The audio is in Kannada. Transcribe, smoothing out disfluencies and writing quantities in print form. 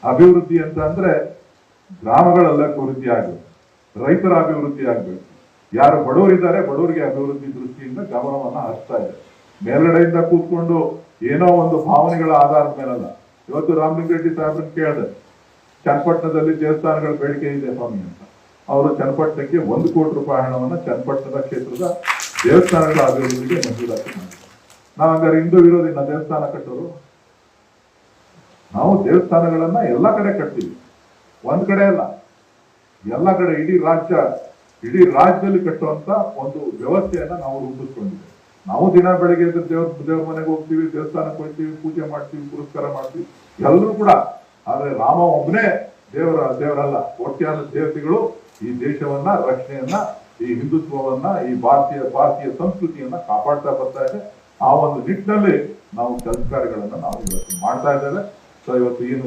ಅಭಿವೃದ್ಧಿ ಅಂತ ಅಂದ್ರೆ ಗ್ರಾಮಗಳೆಲ್ಲ ಅಭಿವೃದ್ಧಿ ಆಗಬೇಕು, ರೈತರ ಅಭಿವೃದ್ಧಿ ಆಗ್ಬೇಕು. ಯಾರು ಬಡವರಿದ್ದಾರೆ ಬಡವರಿಗೆ ಅಭಿವೃದ್ಧಿ ದೃಷ್ಟಿಯಿಂದ ಗಮನವನ್ನ ಹರಿಸ್ತಾ ಇದೆ. ಮೇಲ್ಗಡೆಯಿಂದ ಕೂತ್ಕೊಂಡು ಏನೋ ಒಂದು ಭಾವನೆಗಳ ಆಧಾರದ ಮೇಲಲ್ಲ. ಇವತ್ತು ರಾಮಲಿಂಗಾರೆಡ್ಡಿ ಸಾಹೇಬ್ರನ್ನ ಕೇಳಿದೆ, ಚನ್ನಪಟ್ಟಣದಲ್ಲಿ ದೇವಸ್ಥಾನಗಳ ಬೇಡಿಕೆ ಇದೆ ಸ್ವಾಮಿ ಅಂತ. ಅವರು ಚನ್ನಪಟ್ಟಣಕ್ಕೆ 1 ಕೋಟಿ ರೂಪಾಯಿ ಹಣವನ್ನ ಚನ್ನಪಟ್ಟಣದ ಕ್ಷೇತ್ರದ ದೇವಸ್ಥಾನಗಳ ಅಭಿವೃದ್ಧಿಗೆ ಮಂಜೂರಾತಿ ಮಾಡಿದ್ರು. ನಾವು ಹಂಗಾರೆ ಹಿಂದೂ ವಿರೋಧಿನ ದೇವಸ್ಥಾನ ಕಟ್ಟೋರು? ನಾವು ದೇವಸ್ಥಾನಗಳನ್ನ ಎಲ್ಲ ಕಡೆ ಕಟ್ತೀವಿ, ಒಂದ್ ಕಡೆ ಅಲ್ಲ, ಎಲ್ಲ ಕಡೆ ಇಡೀ ರಾಜ್ಯದಲ್ಲಿ ಕಟ್ಟುವಂತ ಒಂದು ವ್ಯವಸ್ಥೆಯನ್ನ ನಾವು ರೂಪಿಸ್ಕೊಂಡಿದ್ದೇವೆ. ನಾವು ದಿನ ಬೆಳಗ್ಗೆ ದೇವ್ರ ಮನೆಗೆ ಹೋಗ್ತೀವಿ, ದೇವಸ್ಥಾನಕ್ಕೆ ಹೋಗ್ತೀವಿ, ಪೂಜೆ ಮಾಡ್ತೀವಿ, ಪುರಸ್ಕಾರ ಮಾಡ್ತೀವಿ, ಎಲ್ಲರೂ ಕೂಡ. ಆದ್ರೆ ರಾಮ ಒಬ್ಬನೇ ದೇವರಲ್ಲ, ಕೋಟ್ಯಾನು ದೇವತೆಗಳು ಈ ದೇಶವನ್ನ, ರಕ್ಷಣೆಯನ್ನ, ಈ ಹಿಂದುತ್ವವನ್ನ, ಈ ಭಾರತೀಯ ಸಂಸ್ಕೃತಿಯನ್ನ ಕಾಪಾಡ್ತಾ ಬರ್ತಾ ಇದೆ. ಆ ಒಂದು ನಿಟ್ಟಿನಲ್ಲಿ ನಾವು ಕೆಲಸ ಕಾರ್ಯಗಳನ್ನ ನಾವು ಇವತ್ತು ಮಾಡ್ತಾ ಇದ್ದೇವೆ. ಸೊ ಇವತ್ತು ಏನು